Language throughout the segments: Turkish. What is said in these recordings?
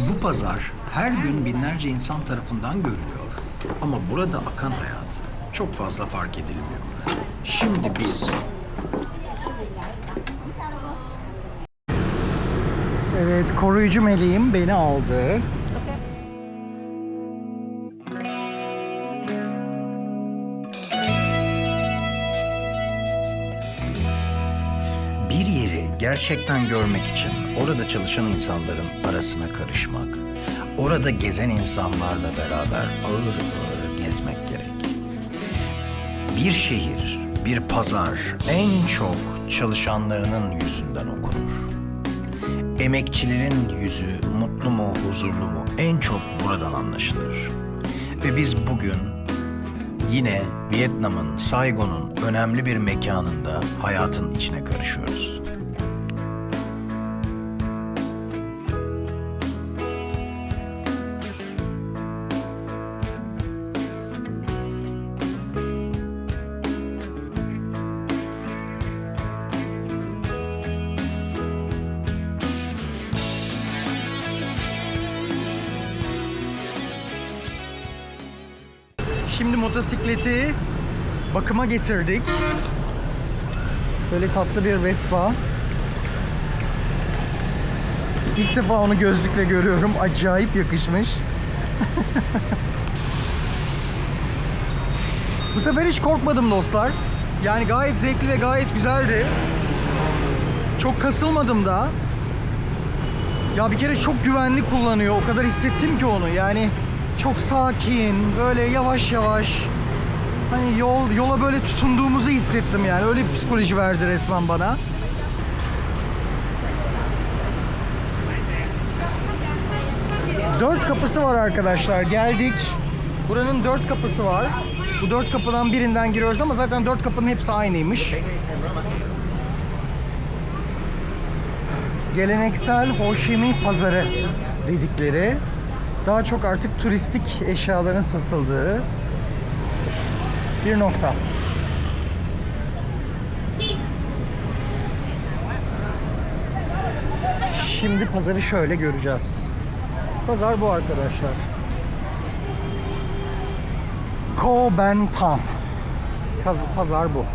Bu pazar her gün binlerce insan tarafından görülüyor. Ama burada akan hayat çok fazla fark edilmiyor. Şimdi biz... Evet, koruyucu meleğim beni aldı. Bir yeri gerçekten görmek için orada çalışan insanların arasına karışmak, orada gezen insanlarla beraber ağır ağır gezmek gerek. Bir şehir, bir pazar en çok çalışanlarının yüzünden okunur. Emekçilerin yüzü mutlu mu, huzurlu mu en çok buradan anlaşılır. Ve biz bugün yine Vietnam'ın, Saigon'un önemli bir mekanında hayatın içine karışıyoruz. Şimdi motosikleti bakıma getirdik. Böyle tatlı bir Vespa. İlk defa onu gözlükle görüyorum. Acayip yakışmış. Bu sefer hiç korkmadım dostlar. Yani gayet zevkli ve gayet güzeldi. Çok kasılmadım da. Ya bir kere çok güvenli kullanıyor. O kadar hissettim ki onu. Yani çok sakin, böyle yavaş yavaş. Hani yola böyle tutunduğumuzu hissettim yani. Öyle bir psikoloji verdi resmen bana. Dört kapısı var arkadaşlar. Geldik. Buranın 4 kapısı var. Bu 4 kapıdan birinden giriyoruz ama zaten 4 kapının hepsi aynıymış. Geleneksel Ho Chi Minh pazarı dedikleri, daha çok artık turistik eşyaların satıldığı bir nokta. Şimdi pazarı şöyle göreceğiz. Pazar bu arkadaşlar. Co Ben Tam. Pazar bu.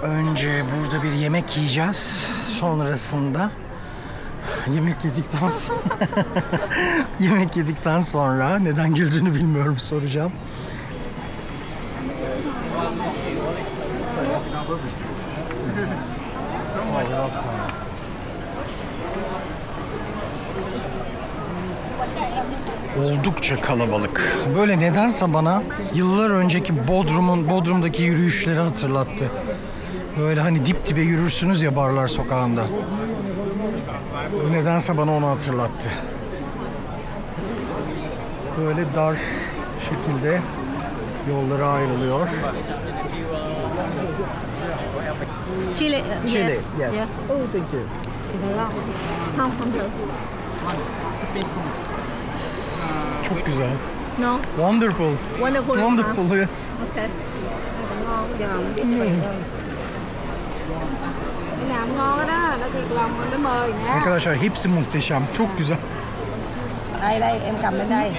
Önce burada bir yemek yiyeceğiz. Sonrasında yemek yedikten sonra neden güldüğünü bilmiyorum, soracağım. Oldukça kalabalık. Böyle nedense bana yıllar önceki Bodrum'daki yürüyüşleri hatırlattı. Böyle hani dip dibe yürürsünüz ya barlar sokağında. Nedense bana onu hatırlattı. Böyle dar şekilde yollara ayrılıyor. Chile. Chile, yes. Oh, thank you. Không, không được. Çok güzel. No. Wonderful. Wonderful. Wonderful, yes. Okay. Cũng ngon. Giờ mình biết cái này hơn. Cái nào ngon đó, nó thiệt lòng nó mời nha. Arkadaşlar hepsi muhteşem. Çok güzel. Đây, em cầm lên đây.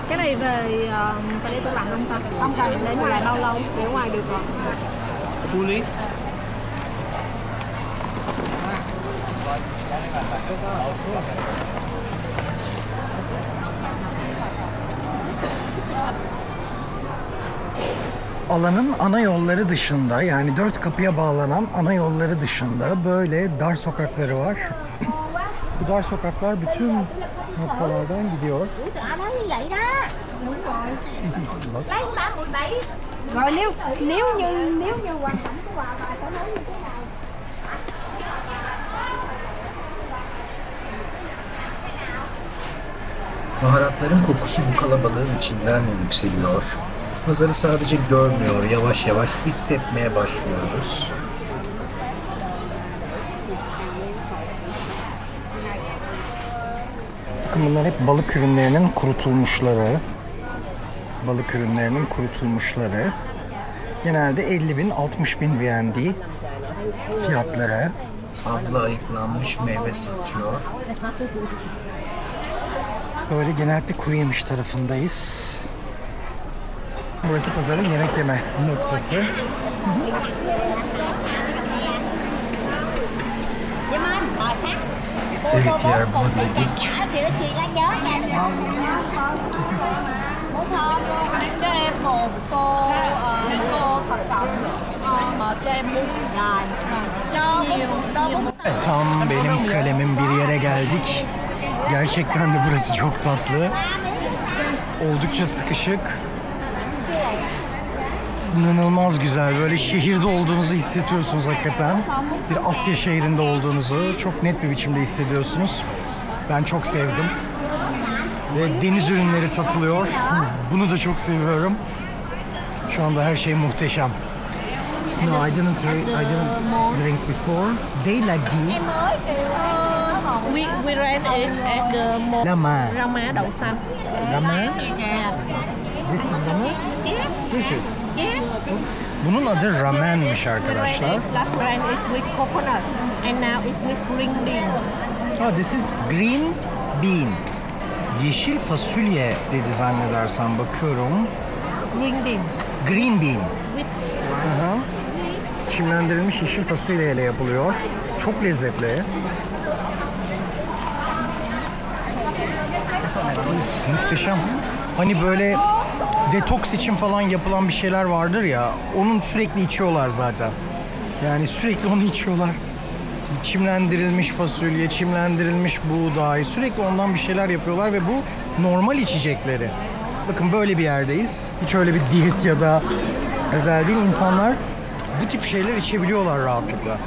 Cái này về phải để tủ lạnh không ta? Không cần để ngoài bao lâu? Để ngoài được rồi. Fully. Alanın ana yolları dışında, yani 4 kapıya bağlanan ana yolları dışında böyle dar sokakları var. Bu dar sokaklar bütün noktalardan gidiyor. Rồi nếu như hoàn cảnh của bà sẽ nói như thế nào? Baharatların kokusu bu kalabalığın içinden yükseliyor. Pazarı sadece görmüyor, yavaş yavaş hissetmeye başlıyoruz. Bakın bunlar hep balık ürünlerinin kurutulmuşları. Balık ürünlerinin kurutulmuşları. Genelde 50.000, 60.000 VND fiyatları. Abla ayıklanmış meyve satıyor. Böyle genellikle kuru yemiş tarafındayız. Burası pazarın yemek yeme noktası. Evet, yer bulabildik. Cho em một tô thập cẩm. Cho em bún. Tam benim kalemin bir yere geldik. Gerçekten de burası çok tatlı. Oldukça sıkışık. İnanılmaz güzel. Böyle şehirde olduğunuzu hissediyorsunuz hakikaten. Bir Asya şehrinde olduğunuzu çok net bir biçimde hissediyorsunuz. Ben çok sevdim. Ve deniz ürünleri satılıyor. Bunu da çok seviyorum. Şu anda her şey muhteşem. No, I didn't drink before. They like you. We ran it at the mall. Lama. Rama đậu xanh. Lama. Yeah. This is lama. Yes. This is. Yes. Bunun adı ramenmiş arkadaşlar. Last ran it with coconut, and now it's with green bean. Oh, this is green bean. Yeşil fasulye dedi zannedersem, bakıyorum. Green bean. Green bean. With Aha. Çimlendirilmiş yeşil fasulye ile yapılıyor. Çok lezzetli. Üf, muhteşem. Hani böyle detoks için falan yapılan bir şeyler vardır ya, onun sürekli içiyorlar zaten. Yani sürekli onu içiyorlar. Çimlendirilmiş fasulye, çimlendirilmiş buğday, sürekli ondan bir şeyler yapıyorlar ve bu normal içecekleri. Bakın böyle bir yerdeyiz. Hiç öyle bir diyet ya da özel değil. İnsanlar bu tip şeyler içebiliyorlar rahatlıkla.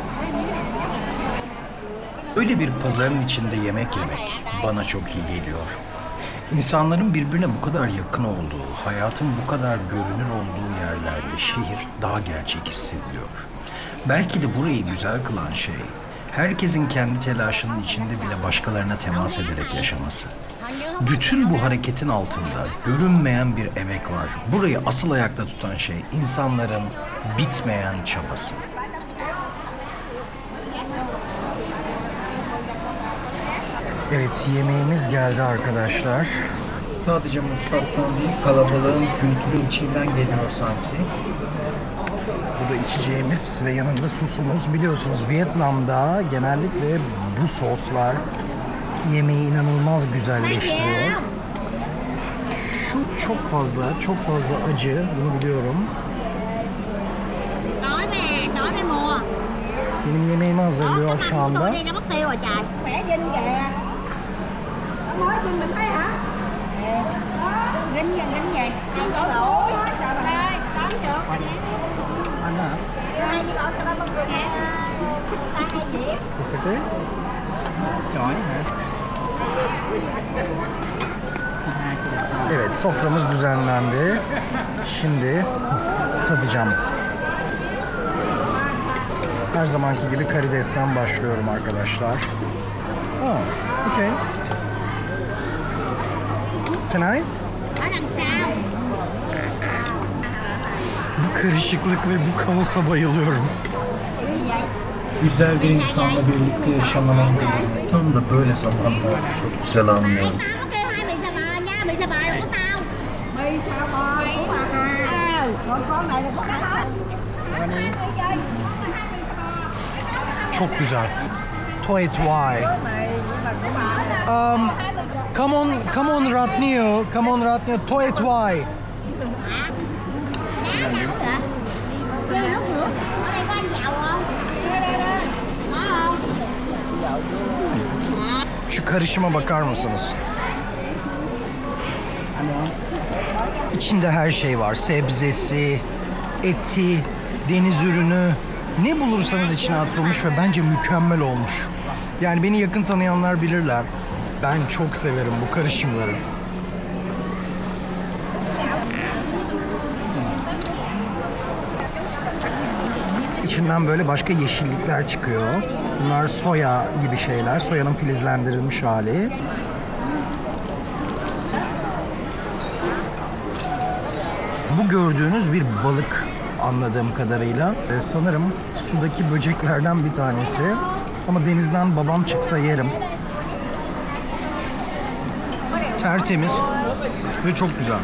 Öyle bir pazarın içinde yemek yemek bana çok iyi geliyor. İnsanların birbirine bu kadar yakın olduğu, hayatın bu kadar görünür olduğu yerlerde şehir daha gerçek hissediliyor. Belki de burayı güzel kılan şey, herkesin kendi telaşının içinde bile başkalarına temas ederek yaşaması. Bütün bu hareketin altında görünmeyen bir emek var. Burayı asıl ayakta tutan şey insanların bitmeyen çabası. Evet, yemeğimiz geldi arkadaşlar. Sadece mutfaktan değil, kalabalığın, kültürün içinden geliyor sanki. Bu da içeceğimiz ve yanında sosumuz. Biliyorsunuz Vietnam'da genellikle bu soslar yemeği inanılmaz güzelleştiriyor. Şu çok fazla acı, bunu biliyorum. Benim yemeğimi hazırlıyor şu anda. Teşekkür. Evet, soframız düzenlendi. Şimdi tadacağım. Her zamanki gibi karidesten başlıyorum arkadaşlar. Okay. Can I? Bu karışıklık ve bu kaosa bayılıyorum. Güzel bir insanla birlikte yaşamanın değerini tam da böyle zamanlarda çok güzel anlıyorum. Çok güzel. Toet Wai. Come on Ratnio. Toet Wai. Şu karışıma bakar mısınız? İçinde her şey var. Sebzesi, eti, deniz ürünü. Ne bulursanız içine atılmış ve bence mükemmel olmuş. Yani beni yakın tanıyanlar bilirler. Ben çok severim bu karışımları. İçinden böyle başka yeşillikler çıkıyor. Bunlar soya gibi şeyler. Soyanın filizlendirilmiş hali. Bu gördüğünüz bir balık anladığım kadarıyla. Sanırım sudaki böceklerden bir tanesi. Ama denizden babam çıksa yerim. Tertemiz ve çok güzel.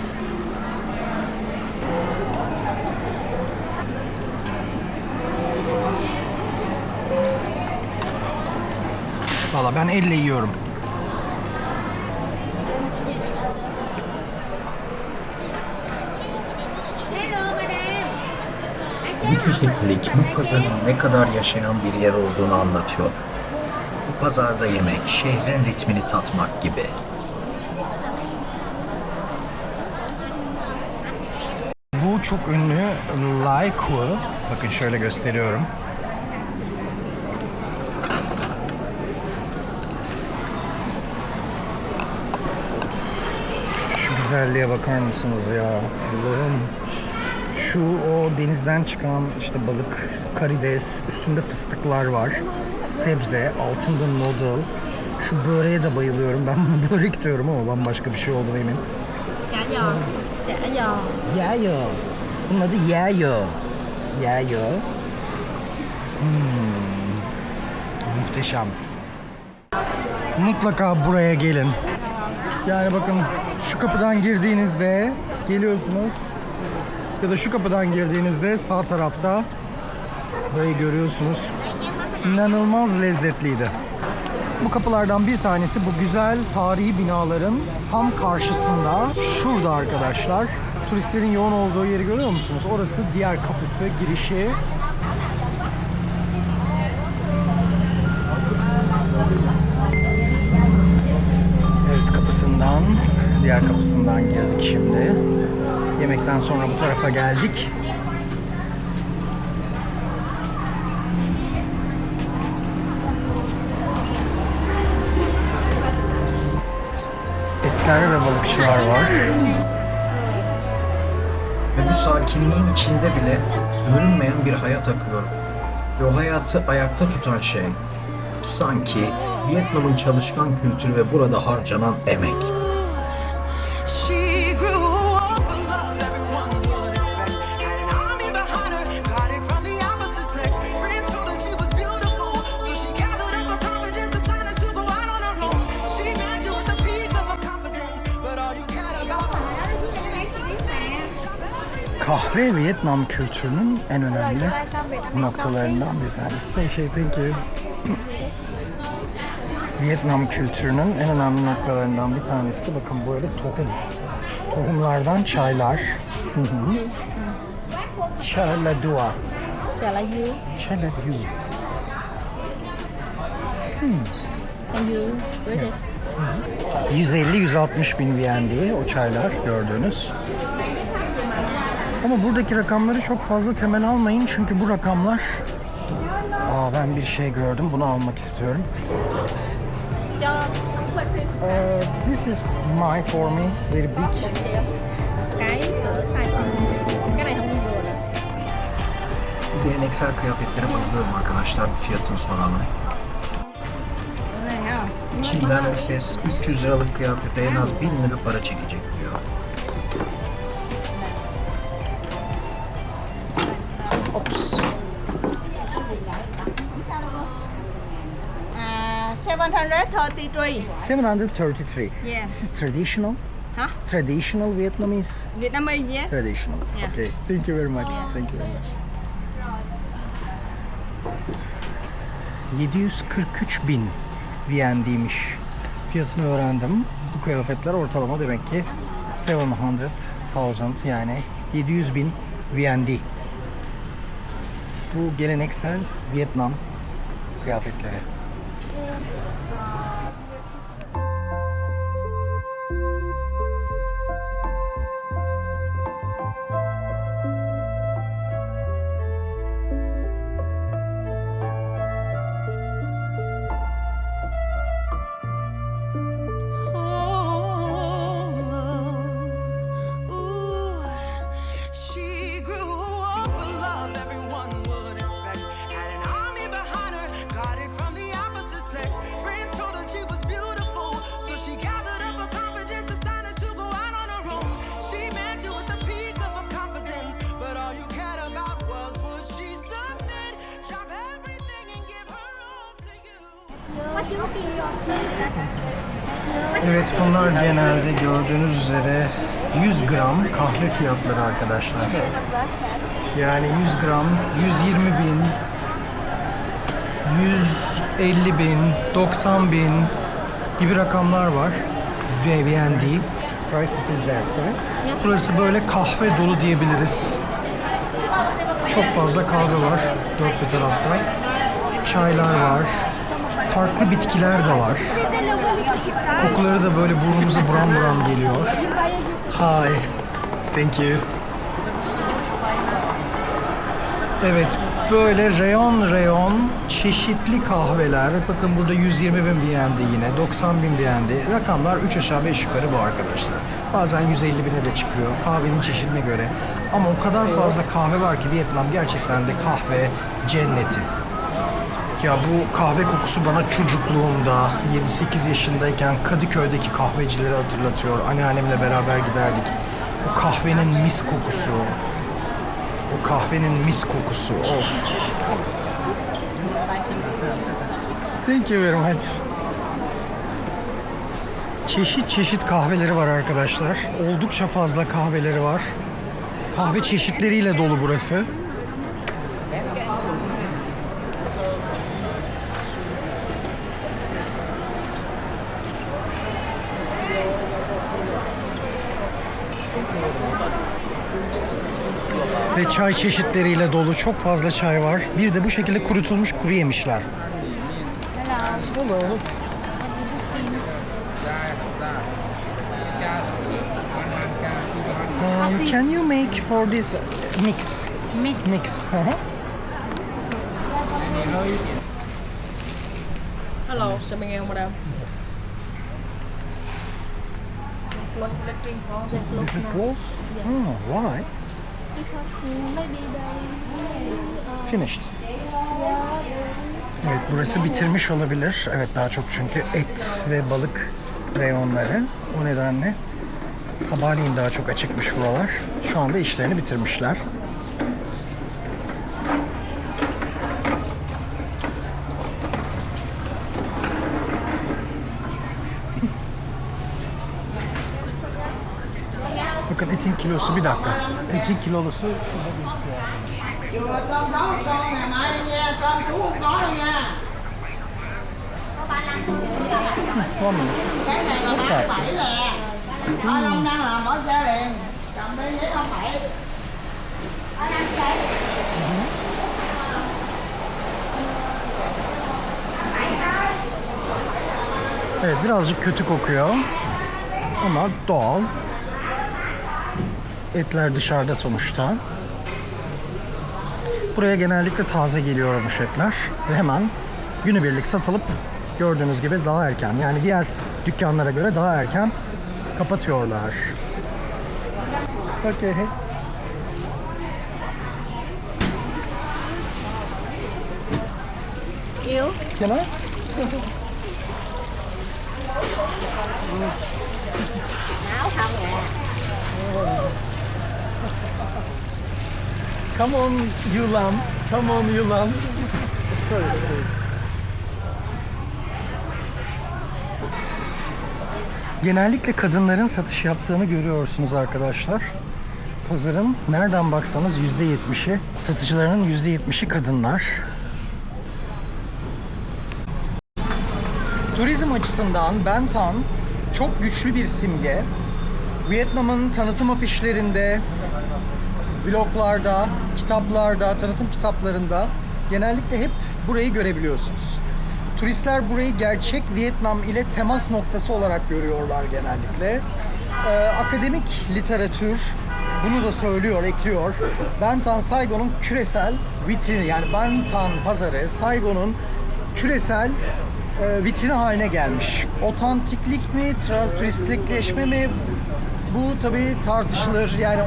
Valla ben elle yiyorum. Bu çeşitlilik bu pazarın ne kadar yaşayan bir yer olduğunu anlatıyor. Bu pazarda yemek, şehrin ritmini tatmak gibi. Bu çok ünlü Lai Kue. Bakın şöyle gösteriyorum. Şu güzelliğe bakar mısınız ya? Allah'ım. Şu o denizden çıkan işte balık, karides, üstünde fıstıklar var. Sebze, altında noodle. Şu böreğe de bayılıyorum. Ben bunu börek diyorum ama bambaşka bir şey olduğuna eminim. Chả giò. Chả giò. Yayo. Bunun adı yayo. Yayo. Muhteşem. Mutlaka buraya gelin. Yani bakın şu kapıdan girdiğinizde geliyorsunuz. Ya da şu kapıdan girdiğinizde sağ tarafta burayı görüyorsunuz. İnanılmaz lezzetliydi. Bu kapılardan bir tanesi bu güzel tarihi binaların tam karşısında. Şurada arkadaşlar. Turistlerin yoğun olduğu yeri görüyor musunuz? Orası diğer kapısı, girişi. Evet, kapısından, diğer kapısından girdik şimdi. Yemekten sonra bu tarafa geldik. Etler ve balıkçılar var. Ve bu sakinliğin içinde bile görünmeyen bir hayat akıyor. Ve o hayatı ayakta tutan şey sanki Vietnam'ın çalışkan kültürü ve burada harcanan emek. She grew up a love everyone would expect. Had an army behind her, got it from the opposite sex. Friends told her she was beautiful, so she gathered up her confidence, decided to go out on her own. She met you at the peak of her confidence, but all you cared about was Kahve Vietnam kültürünün en önemli noktalarından bir tanesi. Thank you. Vietnam kültürünün en önemli noktalarından bir tanesi de bakın böyle tohum. Tohumlardan çaylar. Chai la dua. Chả là dưa. Chai la dua. And you read this. 150-160 bin VND o çaylar gördüğünüz. Ama buradaki rakamları çok fazla temel almayın çünkü bu rakamlar... ben bir şey gördüm, bunu almak istiyorum. This is my for me, very big. Cái cỡ size con. Cái này không vừa rồi. Bu geleneksel kıyafetlere bakıyorum arkadaşlar, fiyatını soralım. Cái này không? Çin'den bir ses 300 liralık kıyafete en az 1000 lira para çekecek diyor. Ops. 733. 733. Yes. This is traditional. Huh? Traditional Vietnamese. Vietnamese, yeah. Traditional. Yeah. Okay. Thank you very much. Thank you very much. 743 bin VND'ymiş. Fiyatını öğrendim. Bu kıyafetler ortalama demek ki 700,000 yani 700 bin VND. Bu geleneksel Vietnam kıyafetleri. She grew up a love everyone would expect. Had an army behind her, got it from the opposite sex. Friends told her Evet, bunlar genelde gördüğünüz üzere 100 gram kahve fiyatları arkadaşlar. Yani 100 gram 120 bin, 150 bin, 90 bin gibi rakamlar var. VND. Prices is that, right? Burası böyle kahve dolu diyebiliriz. Çok fazla kahve var dört bir tarafta. Çaylar var. Farklı bitkiler de var. Kokuları da böyle burnumuza buram buram geliyor. Hi. Thank you. Evet, böyle reyon reyon çeşitli kahveler. Bakın burada 120 bin BND yine, 90 bin BND. Rakamlar 3 aşağı 5 yukarı bu arkadaşlar. Bazen 150 bine de çıkıyor kahvenin çeşidine göre. Ama o kadar fazla kahve var ki Vietnam gerçekten de kahve cenneti. Ya bu kahve kokusu bana çocukluğumda 7-8 yaşındayken Kadıköy'deki kahvecileri hatırlatıyor. Anneannemle beraber giderdik. O kahvenin mis kokusu. O kahvenin mis kokusu. Of. Thank you very much. Çeşit çeşit kahveleri var arkadaşlar. Oldukça fazla kahveleri var. Kahve çeşitleriyle dolu burası. Ve çay çeşitleriyle dolu çok fazla çay var. Bir de bu şekilde kurutulmuş kuru yemişler. Can you make for this mix? Mix. Hello, chào mừng em madam. This is close? Oh, why? Finished. Evet, burası bitirmiş olabilir. Evet, daha çok çünkü et ve balık reyonları. O nedenle sabahleyin daha çok açıkmış buralar. Şu anda işlerini bitirmişler. Bakın etin kilosu, bir dakika. Etin kilosu şurada gözüküyor. Cơm nấu con ngày mai nha, cơm xuống không có đâu nha. One minute. Cái này là What's that? 7 lè. Ở Long đang làm bỏ xe liền. Cầm đi giấy không phải. Evet, birazcık kötü kokuyor. Ama doğal. Etler dışarıda sonuçta. Buraya genellikle taze geliyormuş etler ve hemen günübirlik satılıp gördüğünüz gibi daha erken, yani diğer dükkanlara göre daha erken kapatıyorlar. Okay. Yêu. Can I? Áo không nè. Come on yılan. Come on yılan. Sorry. Genellikle kadınların satış yaptığını görüyorsunuz arkadaşlar. Pazarın nereden baksanız %70'i, satıcılarının %70'i kadınlar. Turizm açısından Ben Thanh çok güçlü bir simge. Vietnam'ın tanıtım afişlerinde, bloglarda, kitaplarda, tanıtım kitaplarında genellikle hep burayı görebiliyorsunuz. Turistler burayı gerçek Vietnam ile temas noktası olarak görüyorlar genellikle. Akademik literatür bunu da söylüyor, ekliyor. Ben Thanh, Saigon'un küresel vitrini, yani Ben Thanh pazarı Saigon'un küresel vitrini haline gelmiş. Otantiklik mi, turistlikleşme mi? Bu tabii tartışılır. Yani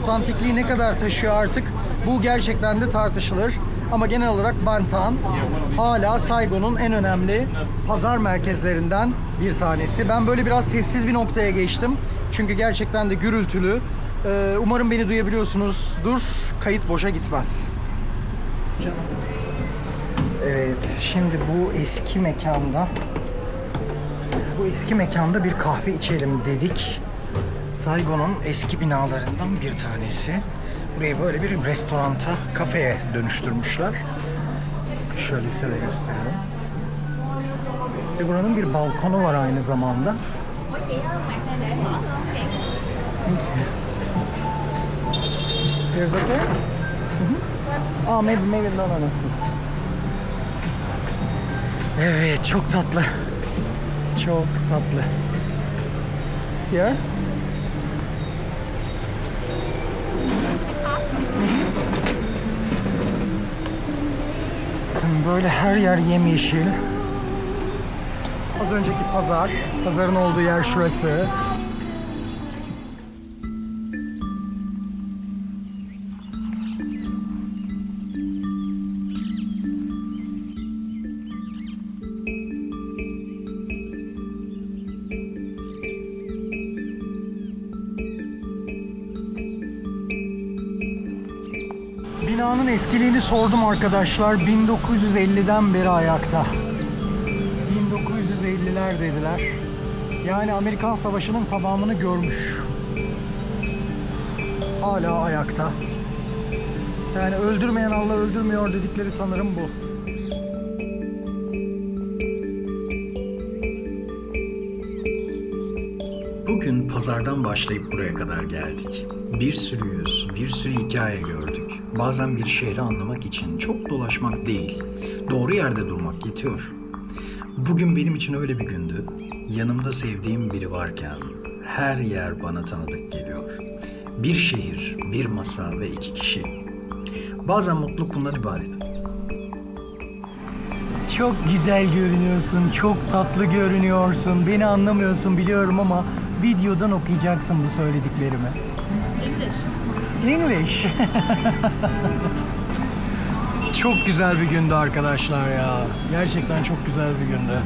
otantikliği ne kadar taşıyor artık? Bu gerçekten de tartışılır. Ama genel olarak Ben Thanh hala Saigon'un en önemli pazar merkezlerinden bir tanesi. Ben böyle biraz sessiz bir noktaya geçtim. Çünkü gerçekten de gürültülü. Umarım beni duyabiliyorsunuzdur. Kayıt boşa gitmez. Evet, Şimdi bu eski mekanda bir kahve içelim dedik. Saigon'un eski binalarından bir tanesi. Burayı böyle bir restoranta, kafeye dönüştürmüşler. Şöyle size de göstereyim. Ve buranın bir balkonu var aynı zamanda. Here's okay? Oh, maybe no. Evet, çok tatlı. Çok tatlı. Here? Böyle her yer yemyeşil. Az önceki pazar, pazarın olduğu yer şurası. Binanın eskiliğini sordum arkadaşlar. 1950'den beri ayakta. 1950'ler dediler. Yani Amerikan Savaşı'nın tamamını görmüş. Hala ayakta. Yani öldürmeyen Allah öldürmüyor dedikleri sanırım bu. Bugün pazardan başlayıp buraya kadar geldik. Bir sürü yüz, bir sürü hikaye gördük. Bazen bir şehri anlamak için çok dolaşmak değil, doğru yerde durmak yetiyor. Bugün benim için öyle bir gündü. Yanımda sevdiğim biri varken her yer bana tanıdık geliyor. Bir şehir, bir masa ve 2 kişi. Bazen mutluluk bundan ibaret. Çok güzel görünüyorsun, çok tatlı görünüyorsun. Beni anlamıyorsun biliyorum ama videodan okuyacaksın bu söylediklerimi. English. Çok güzel bir gündü arkadaşlar ya. Gerçekten çok güzel bir gündü.